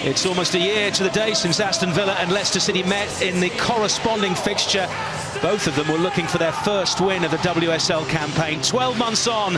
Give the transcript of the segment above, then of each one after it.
It's almost a year to the day since Aston Villa and Leicester City met in the corresponding fixture. Both of them were looking for their first win of the WSL campaign. 12 months on,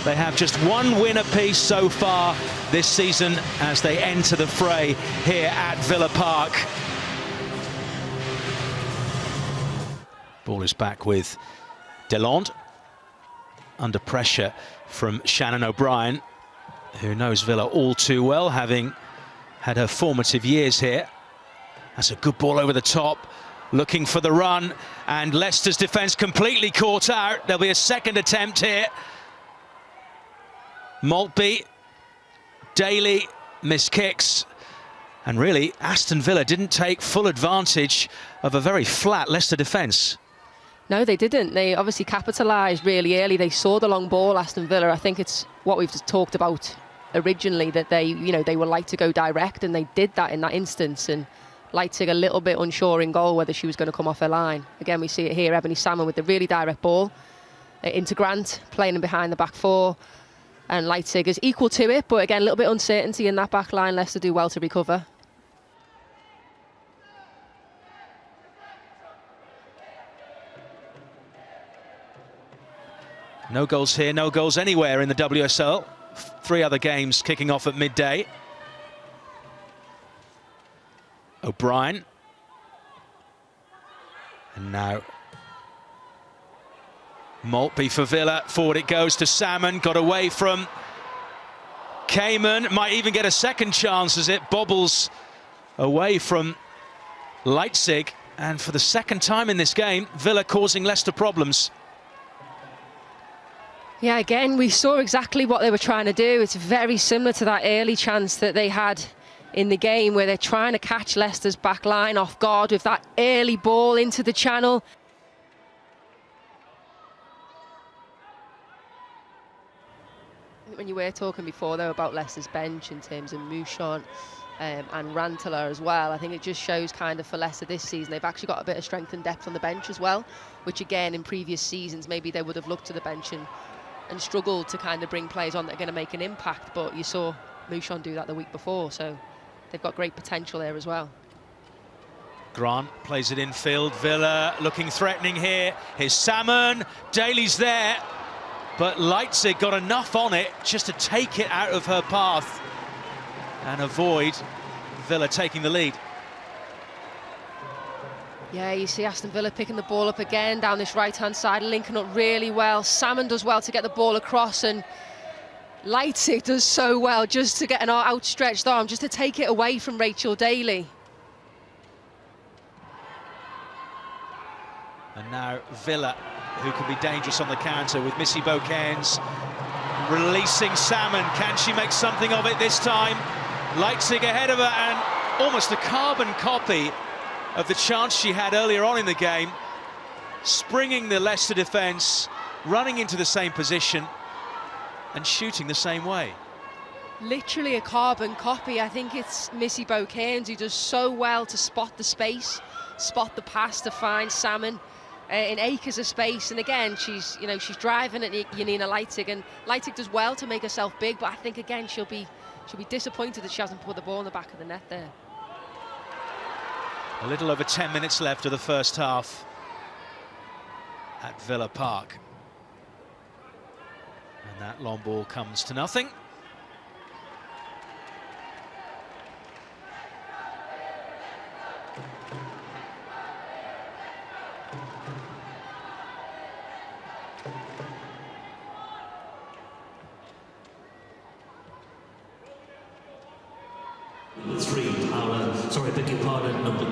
they have just one win apiece so far this season as they enter the fray here at Villa Park. Ball is back with Delonde, under pressure from Shannon O'Brien, who knows Villa all too well, having had her formative years here. That's a good ball over the top, looking for the run, and Leicester's defence completely caught out. There'll be a second attempt here. Maltby, Daly, missed kicks, and really Aston Villa didn't take full advantage of a very flat Leicester defence. No, they didn't. They obviously capitalised really early. They saw the long ball, Aston Villa. I think it's what we've just talked about originally, that they would like to go direct, and they did that in that instance. And Leipzig a little bit unsure in goal whether she was going to come off her line. Again, we see it here, Ebony Salmon with the really direct ball into Grant, playing behind the back four. And Leipzig is equal to it, but again, a little bit uncertainty in that back line. Leicester do well to recover. No goals here, no goals anywhere in the WSL. 3 other games kicking off at midday. O'Brien. And now Maltby for Villa. Forward it goes to Salmon. Got away from Cayman. Might even get a second chance as it bobbles away from Leipzig. And for the second time in this game, Villa causing Leicester problems. Yeah, again, we saw exactly what they were trying to do. It's very similar to that early chance that they had in the game, where they're trying to catch Leicester's back line off guard with that early ball into the channel. When you were talking before, though, about Leicester's bench in terms of Mouchon and Rantala as well, I think it just shows kind of for Leicester this season, they've actually got a bit of strength and depth on the bench as well, which again, in previous seasons, maybe they would have looked to the bench and struggled to kind of bring players on that are going to make an impact. But you saw Mouchon do that the week before, so they've got great potential there as well. Grant plays it infield. Villa looking threatening here. Here's Salmon. Daly's there, but Leipzig got enough on it just to take it out of her path and avoid Villa taking the lead. Yeah, you see Aston Villa picking the ball up again down this right-hand side, linking up really well. Salmon does well to get the ball across, and Leipzig does so well just to get an outstretched arm, just to take it away from Rachel Daly. And now Villa, who can be dangerous on the counter with Missy Bokens releasing Salmon. Can she make something of it this time? Leipzig ahead of her, and almost a carbon copy of the chance she had earlier on in the game, springing the Leicester defence, running into the same position and shooting the same way. Literally a carbon copy. I think it's Missy Bokens who does so well to spot the space, spot the pass to find Salmon in acres of space. And again, she's driving at Janina Leipzig, and Leipzig does well to make herself big, but I think again she'll be disappointed that she hasn't put the ball in the back of the net there. A little over 10 minutes left of the first half at Villa Park. And that long ball comes to nothing. Number 3, beg your pardon, number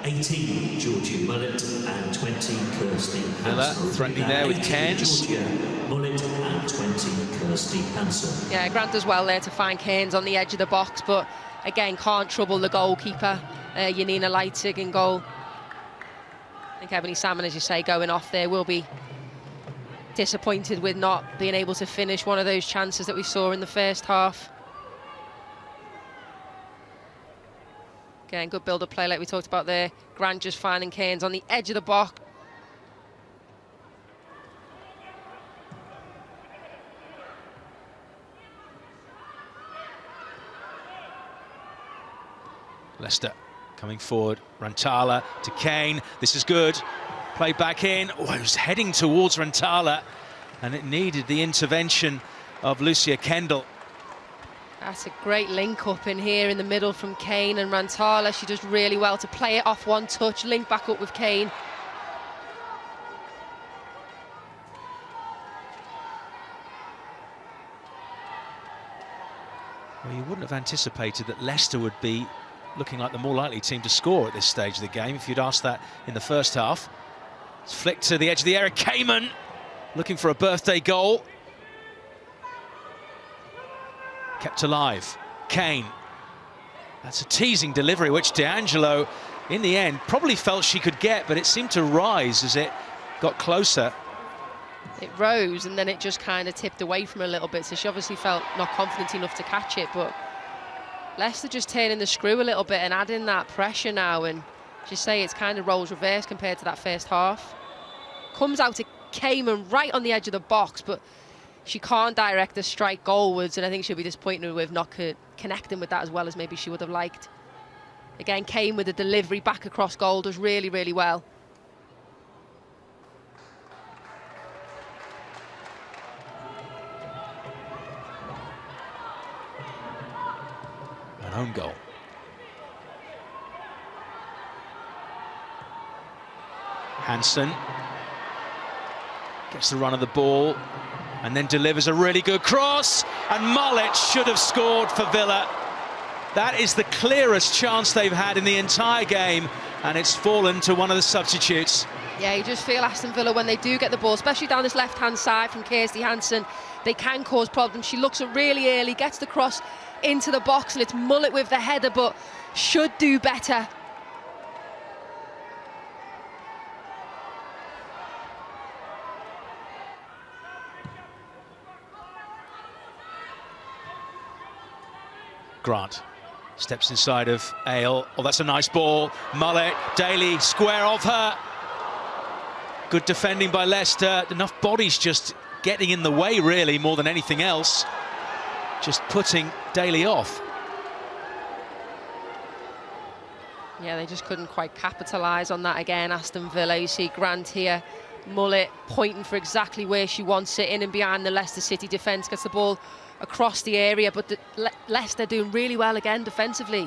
18, Georgia Mullet, and 20, Kirsty Villa threatening there with Cairns. Georgia Mullet and 20, Kirsty Hansen. Yeah, Grant does well there to find Cairns on the edge of the box, but again, can't trouble the goalkeeper, Janina Leipzig, in goal. I think Ebony Salmon, as you say, going off there, will be disappointed with not being able to finish one of those chances that we saw in the first half. Again, good build-up play like we talked about there. Grant just finding Cairns on the edge of the box. Leicester coming forward. Rantala to Kane. This is good. Played back in. Oh, it was heading towards Rantala, and it needed the intervention of Lucia Kendall. That's a great link up in here in the middle from Kane and Rantala. She does really well to play it off one touch, link back up with Kane. Well, you wouldn't have anticipated that Leicester would be looking like the more likely team to score at this stage of the game if you'd asked that in the first half. It's flicked to the edge of the area. Kamen looking for a birthday goal. Kept alive. Kane. That's a teasing delivery, which D'Angelo, in the end, probably felt she could get, but it seemed to rise as it got closer. It rose and then it just kind of tipped away from her a little bit, so she obviously felt not confident enough to catch it, but Leicester just turning the screw a little bit and adding that pressure now, and just say it's kind of roles reversed compared to that first half. Comes out to Kamen right on the edge of the box, but she can't direct the strike goalwards, and I think she'll be disappointed with not connecting with that as well as maybe she would have liked. Again, Kane with a delivery back across goal, does really, really well. An own goal. Hansen gets the run of the ball and then delivers a really good cross, and Mullet should have scored for Villa. That is the clearest chance they've had in the entire game, and it's fallen to one of the substitutes. Yeah, you just feel Aston Villa, when they do get the ball, especially down this left-hand side from Kirsty Hansen, they can cause problems. She looks it really early, gets the cross into the box, and it's Mullet with the header, but should do better. Grant steps inside of Ale. Oh, that's a nice ball. Mullet, Daly, square of her. Good defending by Leicester. Enough bodies just getting in the way, really, more than anything else. Just putting Daly off. Yeah, they just couldn't quite capitalise on that again, Aston Villa. You see Grant here, Mullet pointing for exactly where she wants it, in and behind the Leicester City defence, gets the ball across the area, but Leicester doing really well again defensively.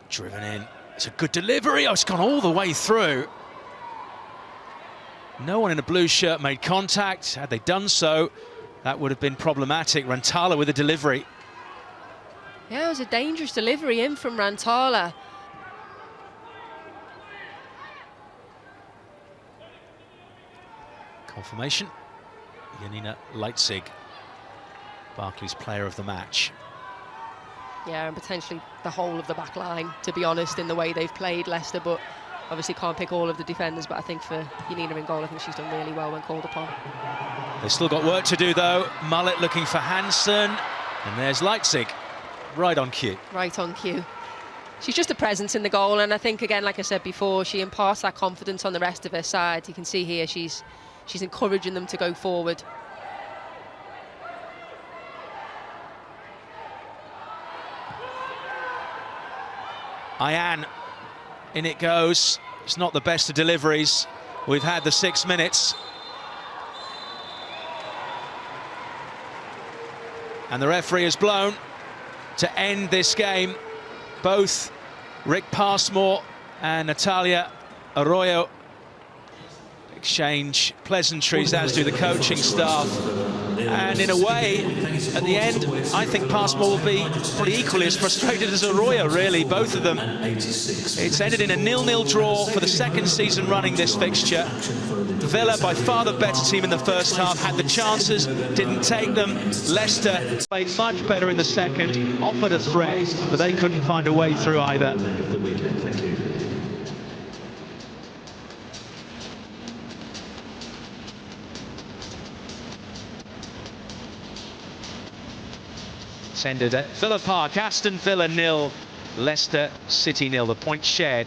Driven in. It's a good delivery. Oh, it's gone all the way through. No one in a blue shirt made contact. Had they done so, that would have been problematic. Rantala with a delivery. Yeah, it was a dangerous delivery in from Rantala. Confirmation. Janina Leitzig, Barclays player of the match. Yeah, and potentially the whole of the back line, to be honest, in the way they've played Leicester, but obviously can't pick all of the defenders. But I think for Janina in goal, I think she's done really well when called upon. They've still got work to do, though. Mullet looking for Hansen, and there's Leitzig, right on cue. Right on cue. She's just a presence in the goal, and I think, again, like I said before, she imparts that confidence on the rest of her side. You can see here she's encouraging them to go forward. Ayan, in it goes. It's not the best of deliveries. We've had the 6 minutes. And the referee has blown to end this game. Both Rick Passmore and Natalia Arroyo exchange pleasantries, as do the coaching staff. And in a way, at the end, I think Passmore will be probably equally as frustrated as Arroyo, really, both of them. It's ended in a 0-0 draw for the second season running this fixture. Villa, by far the better team in the first half, had the chances, didn't take them. Leicester played much better in the second, offered a threat, but they couldn't find a way through either. It's ended at Villa Park. Aston Villa 0, Leicester City 0. The point shared